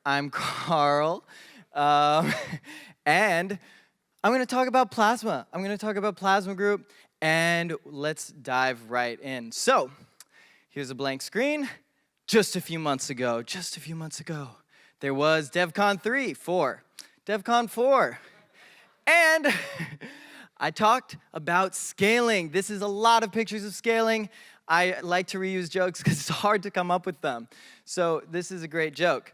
I'm Karl, and I'm going to talk about Plasma. I'm going to talk about Plasma Group, and let's dive right in. So, here's a blank screen. Just a few months ago, there was DevCon 4, DevCon 4, and I talked about scaling. This is a lot of pictures of scaling. I like to reuse jokes because it's hard to come up with them. So this is a great joke.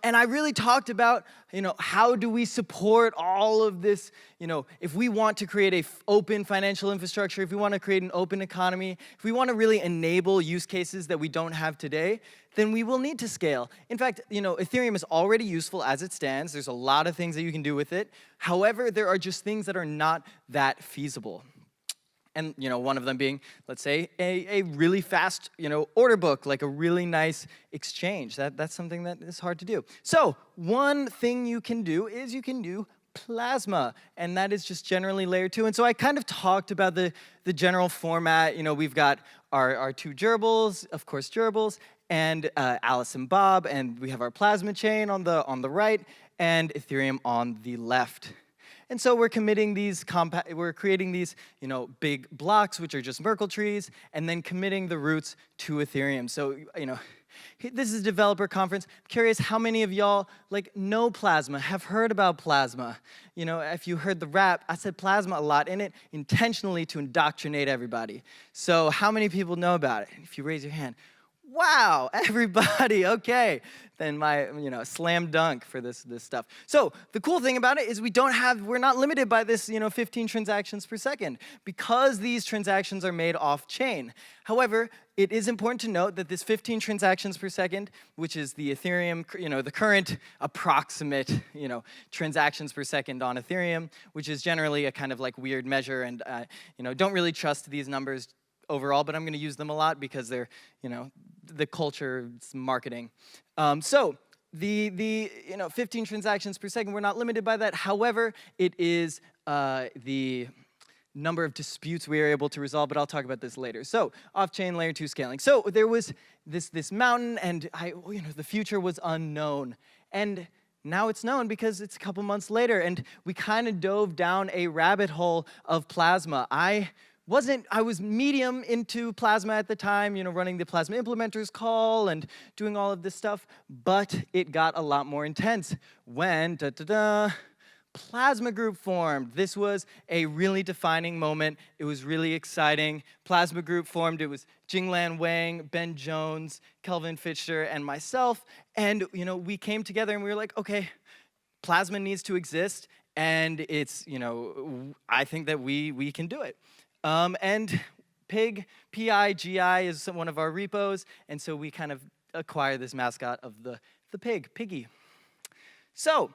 And I really talked about, how do we support all of this, if we want to create an open financial infrastructure, if we want to create an open economy, if we want to really enable use cases that we don't have today, then we will need to scale. In fact, Ethereum is already useful as it stands. There's a lot of things that you can do with it. However, there are just things that are not that feasible. And one of them being, let's say, a really fast order book, like a really nice exchange. That's something that is hard to do. So one thing you can do is you can do Plasma, and that is just generally layer 2. And so I kind of talked about the general format. We've got our two gerbils, of course gerbils, and Alice and Bob, and we have our Plasma chain on the right, and Ethereum on the left. And so we're committing these, we're creating these, big blocks, which are just Merkle trees, and then committing the roots to Ethereum. So, this is a developer conference. I'm curious how many of y'all know Plasma, have heard about Plasma. If you heard the rap, I said Plasma a lot in it, intentionally to indoctrinate everybody. So how many people know about it? If you raise your hand. Wow, everybody, okay. Then my, slam dunk for this stuff. So the cool thing about it is we're not limited by this, 15 transactions per second because these transactions are made off-chain. However, it is important to note that this 15 transactions per second, which is the Ethereum, the current approximate, transactions per second on Ethereum, which is generally a kind of weird measure, and don't really trust these numbers overall, but I'm going to use them a lot because they're, the culture, it's marketing. So the 15 transactions per second, we're not limited by that. However, it is the number of disputes we are able to resolve, but I'll talk about this later. So off-chain layer 2 scaling. So there was this mountain, and the future was unknown. And now it's known because it's a couple months later, and we kind of dove down a rabbit hole of Plasma. I was medium into Plasma at the time, running the Plasma implementers call and doing all of this stuff, but it got a lot more intense when Plasma Group formed. This was a really defining moment. It was really exciting. Plasma Group formed. It was Jinglan Wang, Ben Jones, Kelvin Fischer, and myself, and we came together and we were like, okay, Plasma needs to exist, and it's, I think that we can do it. And Pig, P-I-G-I, is one of our repos, and so we kind of acquire this mascot of the pig, Piggy. So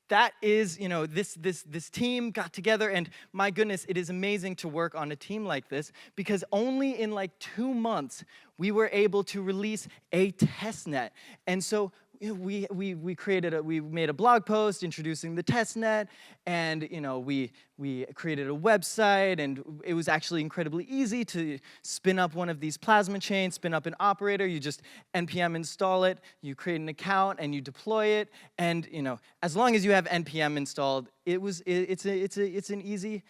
that is, this team got together, and my goodness, it is amazing to work on a team like this, because only in 2 months, we were able to release a testnet. And so we made a blog post introducing the testnet, and we created a website, and it was actually incredibly easy to spin up one of these Plasma chains, spin up an operator. You just npm install it, you create an account, and you deploy it. And as long as you have npm installed, it's an easy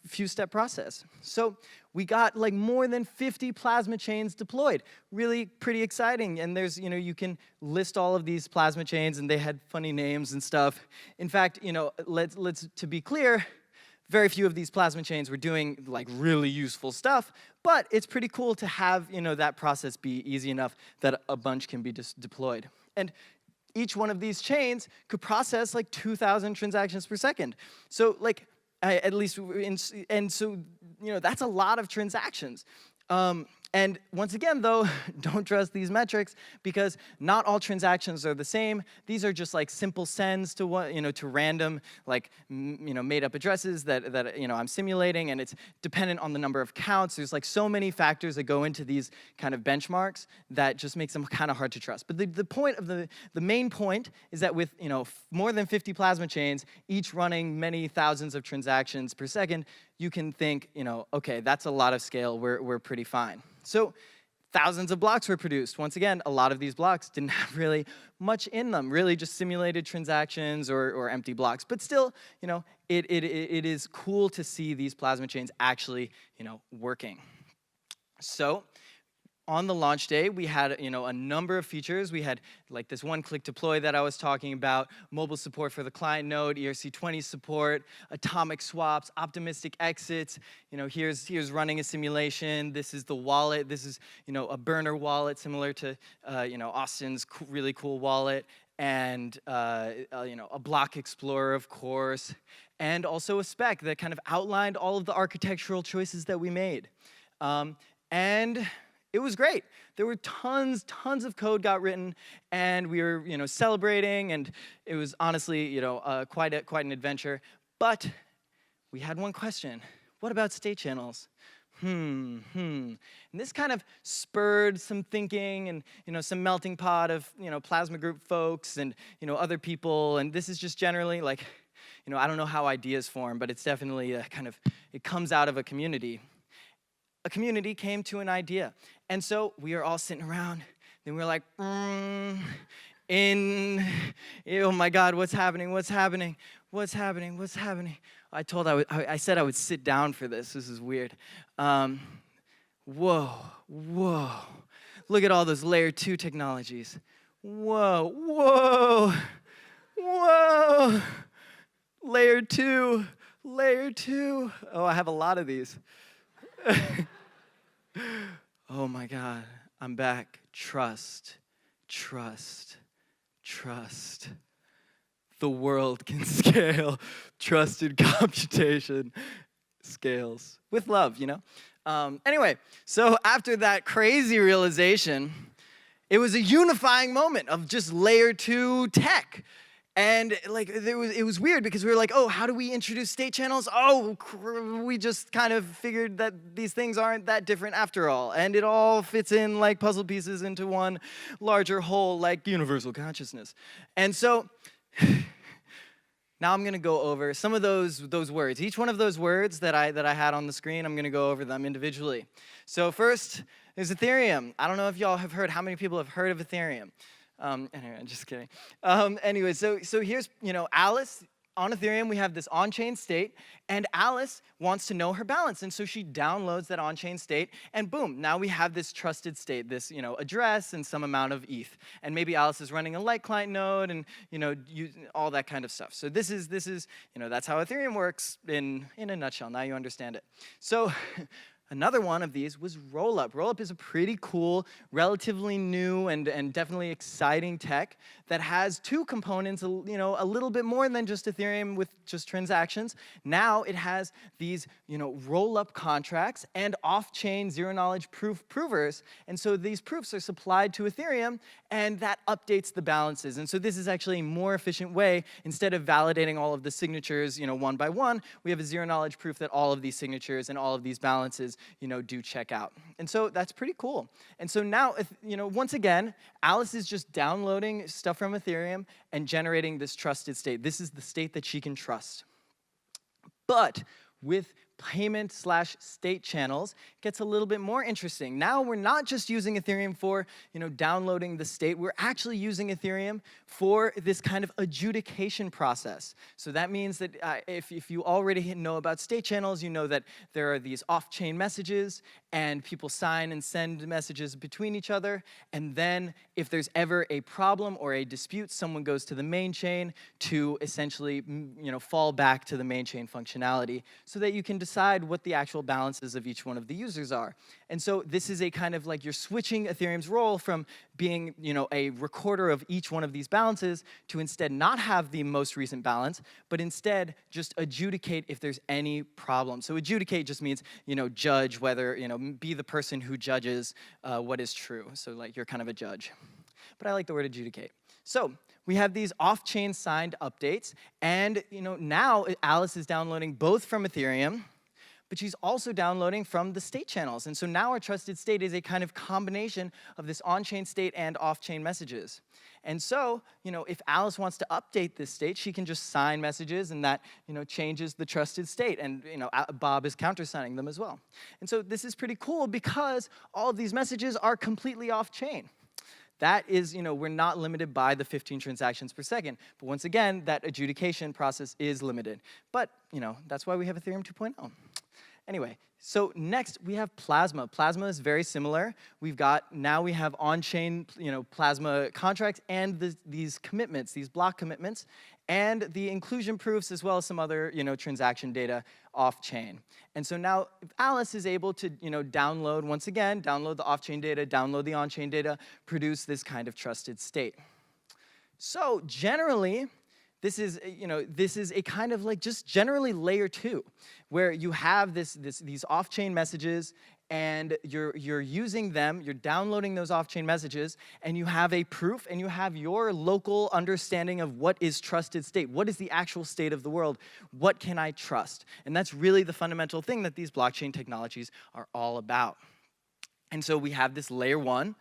few step process. So we got more than 50 Plasma chains deployed. Really pretty exciting. And there's, you can list all of these Plasma chains, and they had funny names and stuff. In fact, let's to be clear, very few of these Plasma chains were doing really useful stuff, but it's pretty cool to have, that process be easy enough that a bunch can be deployed. And each one of these chains could process 2,000 transactions per second. So at least, and so, that's a lot of transactions. And once again, though, don't trust these metrics because not all transactions are the same. These are just simple sends to to random made-up addresses that I'm simulating, and it's dependent on the number of counts. There's so many factors that go into these kind of benchmarks that just makes them kind of hard to trust. But the main point is that with more than 50 Plasma chains, each running many thousands of transactions per second, you can think okay, that's a lot of scale. We're pretty fine. So thousands of blocks were produced. Once again, a lot of these blocks didn't have really much in them, really just simulated transactions or empty blocks. But still, it is cool to see these plasma chains actually, working. So on the launch day, we had, a number of features. We had like this one-click deploy that I was talking about, mobile support for the client node, ERC20 support, atomic swaps, optimistic exits. Here's running a simulation. This is the wallet. This is, a burner wallet similar to, Austin's really cool wallet, and a block explorer, of course, and also a spec that kind of outlined all of the architectural choices that we made. And it was great. There were tons of code got written, and we were, celebrating, and it was honestly, quite an adventure. But we had one question: what about state channels? And this kind of spurred some thinking and, some melting pot of, Plasma Group folks and, other people. And this is just generally like, I don't know how ideas form, but it's definitely it comes out of a community. A community came to an idea. And so we are all sitting around, and we're like, oh my God, what's happening? I said I would sit down for this. This is weird. Whoa. Look at all those layer 2 technologies. Whoa. Layer 2. Oh, I have a lot of these. Oh my God, I'm back. Trust. The world can scale. Trusted computation scales. With love, Anyway, so after that crazy realization, it was a unifying moment of just layer 2 tech. And it was weird because we were like, oh, how do we introduce state channels? Oh, we just kind of figured that these things aren't that different after all. And it all fits in like puzzle pieces into one larger whole, like universal consciousness. And so now I'm gonna go over some of those words. Each one of those words that I had on the screen, I'm gonna go over them individually. So first is Ethereum. I don't know if y'all have heard, how many people have heard of Ethereum? Anyway, I'm just kidding. Anyway, so here's, Alice. On Ethereum, we have this on-chain state, and Alice wants to know her balance, and so she downloads that on-chain state, and boom, now we have this trusted state, this, address and some amount of ETH. And maybe Alice is running a light client node and, all that kind of stuff. So this is, that's how Ethereum works in a nutshell. Now you understand it. So another one of these was Rollup. Rollup is a pretty cool, relatively new, and definitely exciting tech that has two components, a little bit more than just Ethereum with just transactions. Now it has these, Rollup contracts and off-chain zero-knowledge proof provers. And so these proofs are supplied to Ethereum, and that updates the balances. And so this is actually a more efficient way. Instead of validating all of the signatures, one by one, we have a zero-knowledge proof that all of these signatures and all of these balances do check out. And so that's pretty cool. And so now, once again, Alice is just downloading stuff from Ethereum and generating this trusted state. This is the state that she can trust. But with payment/state channels, it gets a little bit more interesting. Now we're not just using Ethereum for, downloading the state. We're actually using Ethereum for this kind of adjudication process. So that means that if you already know about state channels, you know that there are these off-chain messages, and people sign and send messages between each other. And then if there's ever a problem or a dispute, someone goes to the main chain to essentially, fall back to the main chain functionality so that you can decide what the actual balances of each one of the users are. And so this is a kind of like you're switching Ethereum's role from being, a recorder of each one of these balances to instead not have the most recent balance, but instead just adjudicate if there's any problem. So adjudicate just means, judge whether, be the person who judges what is true. So like you're kind of a judge. But I like the word adjudicate. So we have these off-chain signed updates, and now Alice is downloading both from Ethereum, but she's also downloading from the state channels. And so now our trusted state is a kind of combination of this on-chain state and off-chain messages. And so, if Alice wants to update this state, she can just sign messages, and that, changes the trusted state. And, Bob is countersigning them as well. And so this is pretty cool because all of these messages are completely off-chain. That is, we're not limited by the 15 transactions per second. But once again, that adjudication process is limited. But, that's why we have Ethereum 2.0. Anyway, so next we have Plasma. Plasma is very similar. Now we have on-chain, Plasma contracts and these commitments, these block commitments, and the inclusion proofs as well as some other, transaction data off-chain. And so now Alice is able to, download, once again, download the off-chain data, download the on-chain data, produce this kind of trusted state. So generally, this is a kind of like just generally layer 2, where you have these off-chain messages, and you're using them, you're downloading those off-chain messages, and you have a proof, and you have your local understanding of what is trusted state. What is the actual state of the world? What can I trust? And that's really the fundamental thing that these blockchain technologies are all about. And so we have this layer 1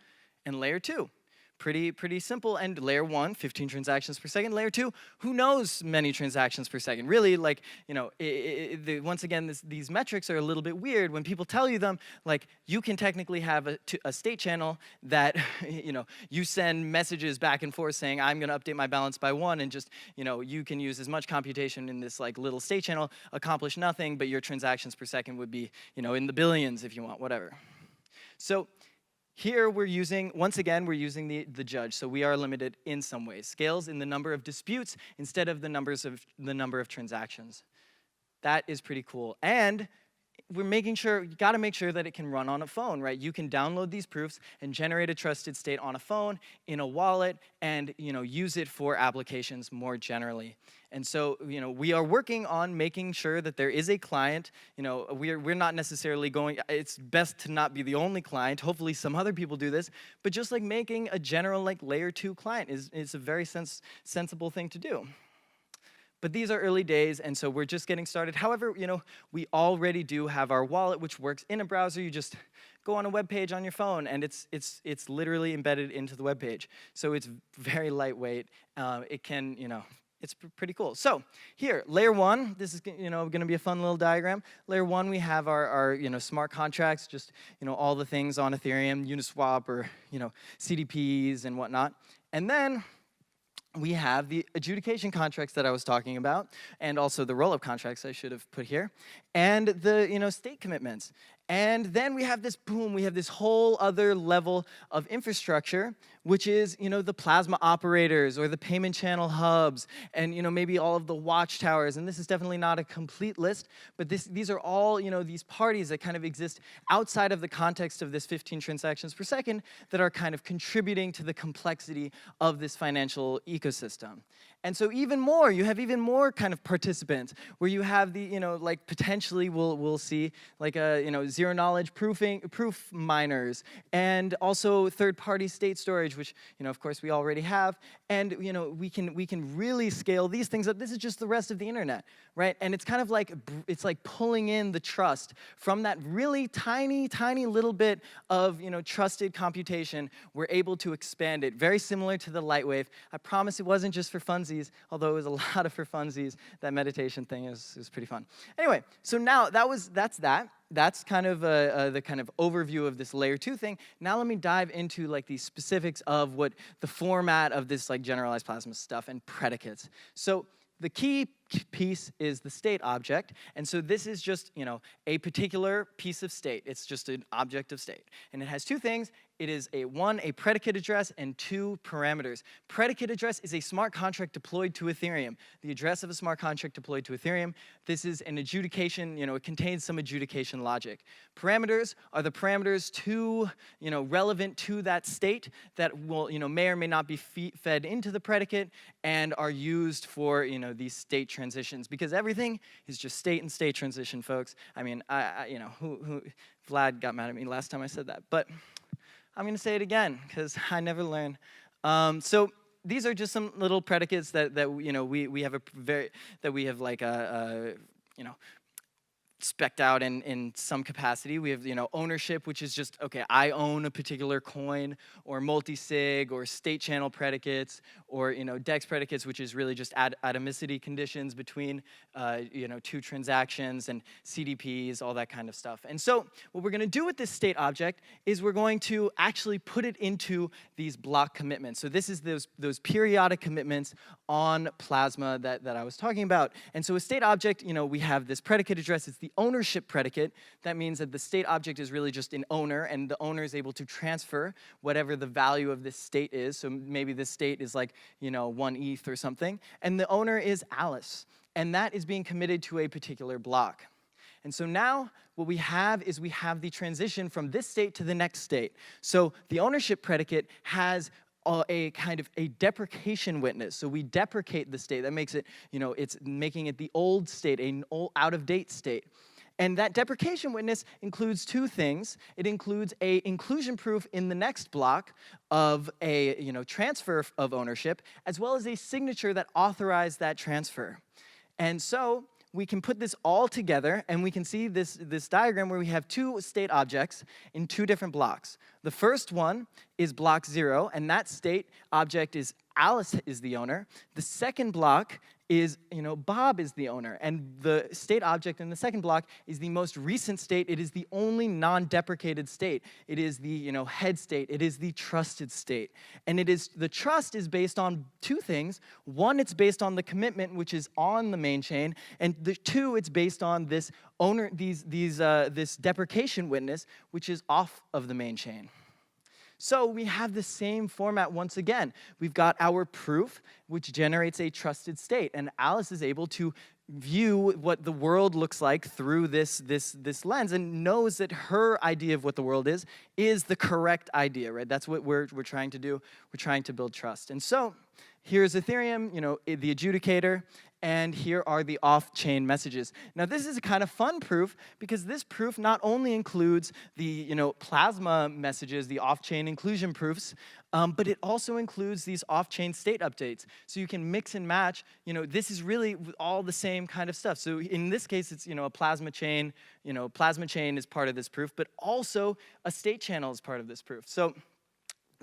and layer 2. Pretty simple. And layer 1, 15 transactions per second. Layer 2, who knows many transactions per second? Really, like, once again, these metrics are a little bit weird. When people tell you them, like, you can technically have a state channel that, you send messages back and forth saying, I'm going to update my balance by 1, and just, you can use as much computation in this, like, little state channel, accomplish nothing, but your transactions per second would be, in the billions if you want, whatever. So here we're using, once again, we're using the judge, so we are limited in some ways. Scales in the number of disputes instead of the number of transactions. That is pretty cool. And we're making sure, you gotta make sure that it can run on a phone, right? You can download these proofs and generate a trusted state on a phone, in a wallet, and use it for applications more generally. And so, we are working on making sure that there is a client. We're not necessarily going, it's best to not be the only client. Hopefully some other people do this, but just like making a general like layer 2 client is a very sensible thing to do. But these are early days, and so we're just getting started. However, we already do have our wallet, which works in a browser. You just go on a web page on your phone, and it's literally embedded into the web page. So it's very lightweight. It can, it's pretty cool. So here, layer 1, this is going to be a fun little diagram. Layer 1, we have our smart contracts, just all the things on Ethereum, Uniswap or CDPs and whatnot. And then we have the adjudication contracts that I was talking about, and also the roll-up contracts I should have put here, and the state commitments. And then we have this, boom, we have this whole other level of infrastructure, which is, the Plasma operators or the payment channel hubs, and, maybe all of the watchtowers. And this is definitely not a complete list, but these are all, these parties that kind of exist outside of the context of this 15 transactions per second that are kind of contributing to the complexity of this financial ecosystem. And so even more, you have even more kind of participants where you have the, like potentially we'll see like zero knowledge proof miners, and also third-party state storage, which of course we already have. And we can really scale these things up. This is just the rest of the internet, right? And it's kind of like pulling in the trust from that really tiny little bit of trusted computation. We're able to expand it, very similar to the Lightwave. I promise it wasn't just for funsies, although it was a lot of for funsies. That meditation thing is pretty fun. Anyway, so now that's that. That's kind of the kind of overview of this layer 2 thing. Now let me dive into like the specifics of what the format of this like generalized Plasma stuff and predicates. So the key piece is the state object, and so this is just a particular piece of state. It's just an object of state, and it has two things. It is one, a predicate address, and 2 parameters. Predicate address is a smart contract deployed to Ethereum. The address of a smart contract deployed to Ethereum. This is an adjudication, it contains some adjudication logic. Parameters are the parameters to, relevant to that state that will, may or may not be fed into the predicate and are used for, these state transitions, because everything is just state and state transition, folks. I mean, Vlad got mad at me last time I said that, but I'm going to say it again because I never learn. So these are just some little predicates that we have like specced out in some capacity. We have, ownership, which is just, okay, I own a particular coin, or multi-sig, or state channel predicates, or, DEX predicates, which is really just atomicity conditions between, two transactions, and CDPs, all that kind of stuff. And so what we're going to do with this state object is we're going to actually put it into these block commitments. So this is those periodic commitments on Plasma that I was talking about. And so a state object, we have this predicate address. It's the ownership predicate. That means that the state object is really just an owner, and the owner is able to transfer whatever the value of this state is. So maybe this state is like, 1 ETH or something. And the owner is Alice. And that is being committed to a particular block. And so now what we have is we have the transition from this state to the next state. So the ownership predicate has a kind of a deprecation witness. So we deprecate the state. That makes it, it's making it the old state, an old out-of-date state. And that deprecation witness includes two things. It includes a inclusion proof in the next block of a transfer of ownership, as well as a signature that authorized that transfer. And so we can put this all together, and we can see this diagram where we have two state objects in two different blocks. The first one is block 0, and that state object is Alice is the owner. The second block is, Bob is the owner. And the state object in the second block is the most recent state. It is the only non-deprecated state. It is the, head state. It is the trusted state. And the trust is based on two things. One, it's based on the commitment, which is on the main chain. And two, it's based on this owner, this deprecation witness, which is off of the main chain. So we have the same format once again. We've got our proof, which generates a trusted state. And Alice is able to view what the world looks like through this lens, and knows that her idea of what the world is the correct idea, right? That's what we're trying to do. We're trying to build trust. And so here's Ethereum, the adjudicator, and here are the off-chain messages. Now this is a kind of fun proof, because this proof not only includes the Plasma messages, the off-chain inclusion proofs, but it also includes these off-chain state updates. So you can mix and match. This is really all the same kind of stuff. So in this case, it's a Plasma chain. Plasma chain is part of this proof, but also a state channel is part of this proof. So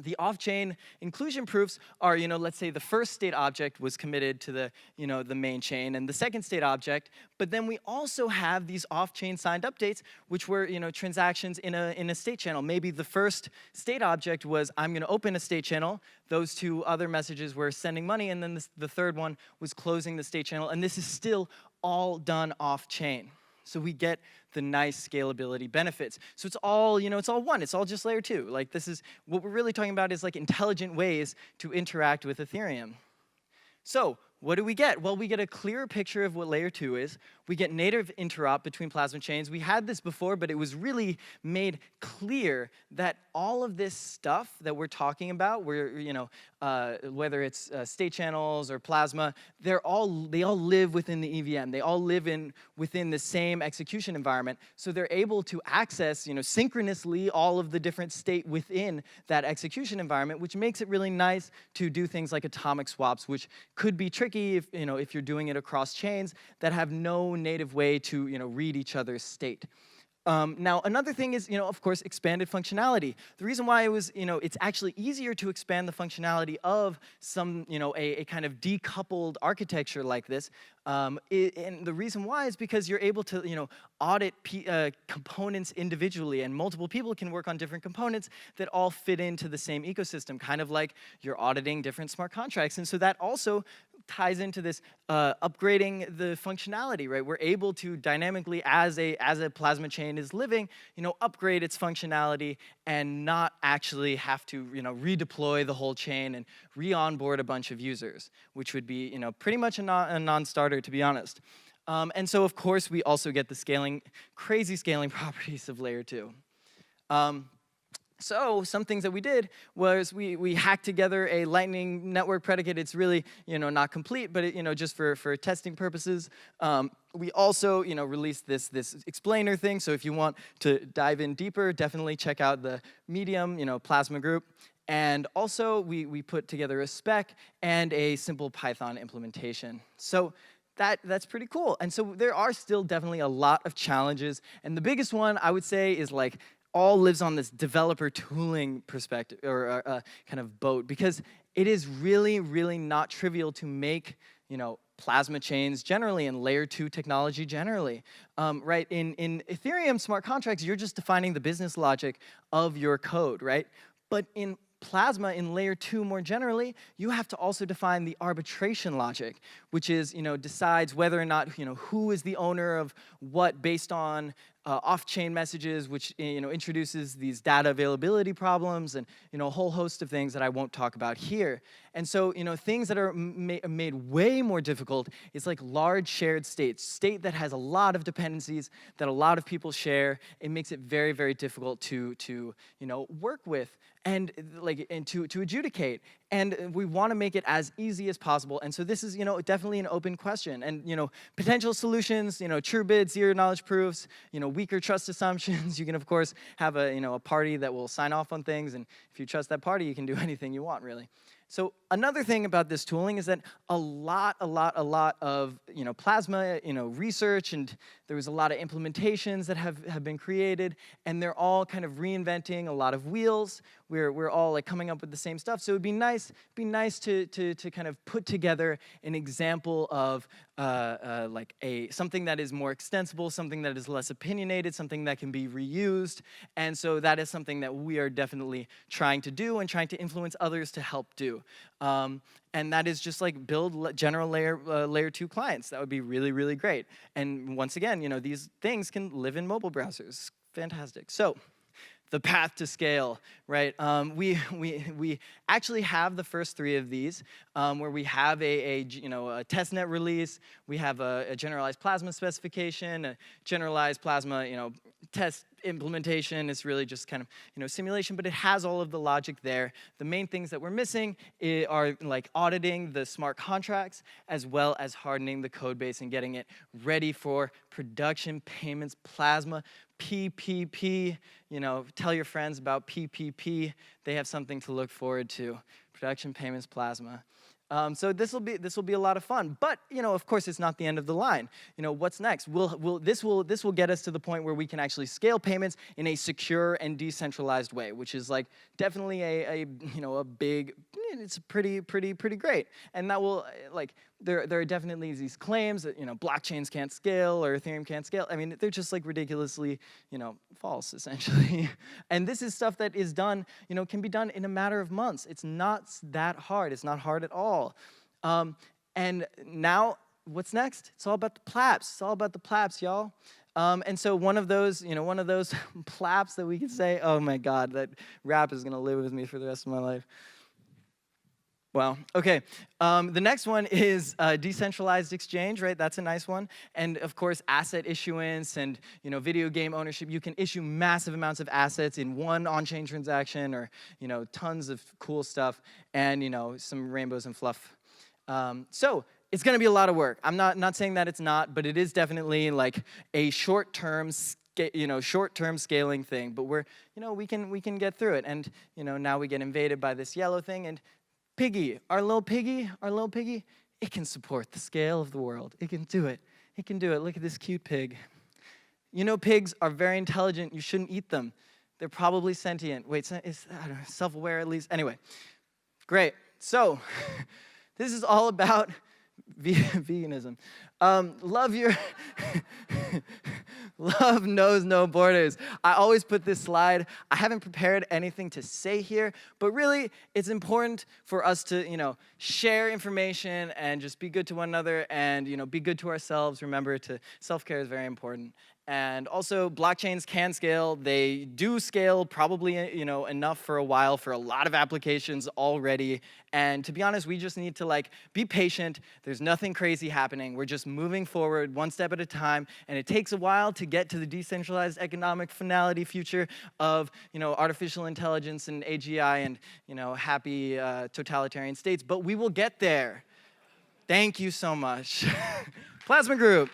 the off-chain inclusion proofs are, let's say the first state object was committed to the, the main chain, and the second state object, but then we also have these off-chain signed updates, which were, transactions in a state channel. Maybe the first state object was, I'm going to open a state channel. Those two other messages were sending money, and then the third one was closing the state channel, and this is still all done off-chain. So we get the nice scalability benefits. So it's all, it's all one. It's all just layer 2. Like, this is what we're really talking about is like intelligent ways to interact with Ethereum. So what do we get? Well, we get a clearer picture of what layer 2 is. We get native interop between Plasma chains. We had this before, but it was really made clear that all of this stuff that we're talking about, where, whether it's state channels or Plasma, they all live within the EVM. They all live within the same execution environment. So they're able to access, synchronously all of the different state within that execution environment, which makes it really nice to do things like atomic swaps, which could be tricky if you're doing it across chains that have no native way to read each other's state. Now, another thing is, of course, expanded functionality. The reason why it was, it's actually easier to expand the functionality of some, a kind of decoupled architecture like this. And the reason why is because you're able to, audit components individually, and multiple people can work on different components that all fit into the same ecosystem, kind of like you're auditing different smart contracts. And so that also ties into this upgrading the functionality, right? We're able to dynamically, as a Plasma chain is living, upgrade its functionality and not actually have to, redeploy the whole chain and re-onboard a bunch of users, which would be, pretty much a non-starter, to be honest. And so, of course, we also get the crazy scaling properties of layer 2. So some things that we did was we hacked together a Lightning Network predicate. It's really, not complete, but just for testing purposes. We also, released this explainer thing. So if you want to dive in deeper, definitely check out the Medium, Plasma group. And also, we put together a spec and a simple Python implementation. So that's pretty cool. And so there are still definitely a lot of challenges. And the biggest one, I would say, is like all lives on this developer tooling perspective or kind of boat, because it is really, really not trivial to make, plasma chains generally and layer 2 technology generally. Right, in Ethereum smart contracts, you're just defining the business logic of your code, right? But in Plasma, in layer 2 more generally, you have to also define the arbitration logic, which is, decides whether or not, who is the owner of what based on off-chain messages, which, introduces these data availability problems and, a whole host of things that I won't talk about here. And so, things that are made way more difficult is like large shared states, state that has a lot of dependencies that a lot of people share. It makes it very, very difficult to work with and to adjudicate. And we want to make it as easy as possible. And so this is, definitely an open question. And, potential solutions, true bids, zero knowledge proofs, weaker trust assumptions. You can, of course, have a party that will sign off on things. And if you trust that party, you can do anything you want, really. So another thing about this tooling is that a lot of Plasma research, and there was a lot of implementations that have been created, and they're all kind of reinventing a lot of wheels. We're all like coming up with the same stuff. So it'd be nice to kind of put together an example of something that is more extensible, something that is less opinionated, something that can be reused. And so that is something that we are definitely trying to do and trying to influence others to help do. And that is just like build general layer 2 clients. That would be really, really great. And once again, these things can live in mobile browsers. Fantastic. So the path to scale, right? We actually have the first 3 of these, where we have a testnet release, we have a generalized plasma specification, a generalized plasma, test implementation. Is really just kind of simulation, but it has all of the logic there. The main things that we're missing are like auditing the smart contracts, as well as hardening the code base and getting it ready for production payments plasma. PPP, tell your friends about PPP. They have something to look forward to. Production payments plasma. So this will be a lot of fun. But of course, it's not the end of the line. What's next? This will get us to the point where we can actually scale payments in a secure and decentralized way, which is like definitely a big. It's pretty great. And that will there are definitely these claims that blockchains can't scale or Ethereum can't scale. I mean, they're just like ridiculously false essentially. And this is stuff that is done can be done in a matter of months. It's not that hard. It's not hard at all. And now what's next? It's all about the plaps. It's all about the plaps, y'all. And so one of those plaps that we could say, oh my God, that rap is gonna live with me for the rest of my life. Wow, okay. The next one is decentralized exchange, right? That's a nice one. And of course, asset issuance and video game ownership. You can issue massive amounts of assets in one on-chain transaction, or tons of cool stuff, and some rainbows and fluff. So it's going to be a lot of work. I'm not saying that it's not, but it is definitely like a short-term scaling thing. But we can get through it. And now we get invaded by this yellow thing, and Piggy, our little piggy, it can support the scale of the world. It can do it. It can do it. Look at this cute pig. Pigs are very intelligent. You shouldn't eat them. They're probably sentient. Wait, I don't know, self-aware at least. Anyway, great. So this is all about veganism. Love knows no borders. I always put this slide. I haven't prepared anything to say here, but really, it's important for us to, share information and just be good to one another and, be good to ourselves. Remember, self-care is very important. And also, blockchains can scale. They do scale probably, enough for a while for a lot of applications already. And to be honest, we just need to be patient. There's nothing crazy happening. We're just moving forward one step at a time. And it takes a while to get to the decentralized economic finality future of, artificial intelligence and AGI and, happy totalitarian states. But we will get there. Thank you so much. Plasma Group.